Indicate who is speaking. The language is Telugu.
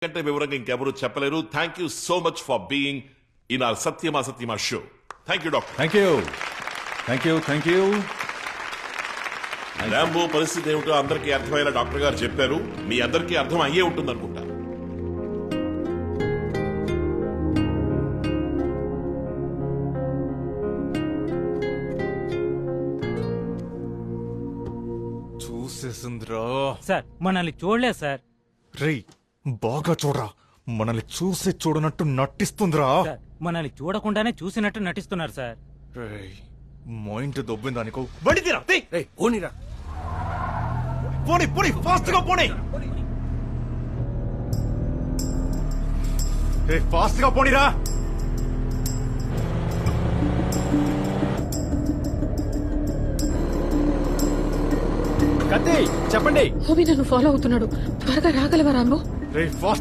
Speaker 1: కంటే వివరంగా ఇంకెవరు చెప్పలేరు. Thank you so much for being in our సత్యమా సత్యమా show. Thank you doctor.
Speaker 2: Thank you.
Speaker 1: Rambo పరిస్థితి ఏమిటో అందరికీ అర్థమయ్యేలా డాక్టర్ గారు చెప్పారు. మీ అందరికీ అర్థం అయ్యే ఉంటుంది అనుకుంటా.
Speaker 2: చూసేసిందిరా.
Speaker 3: సార్ మనల్ని చూడలేదు సార్.
Speaker 2: రేయ్ బాగా చూడరా, మనల్ని చూసి చూడనట్టు నటిస్తుందిరా.
Speaker 3: సార్ మనల్ని చూడకుండానే చూసినట్టు నటిస్తున్నారు సార్.
Speaker 2: రేయ్ మైండ్ దొబ్బిందానికో బండి తీరా.
Speaker 4: పోనీరా.
Speaker 2: పోనీ ఫాస్ట్ గా పోనీ. ఫాస్ట్ గా పోనీరా.
Speaker 4: కత్తి చెప్పండి.
Speaker 5: హోమీ నన్ను ఫాలో అవుతున్నాడు, త్వరగా రాగలవా రాంబో?
Speaker 2: రే ఫాస్ట్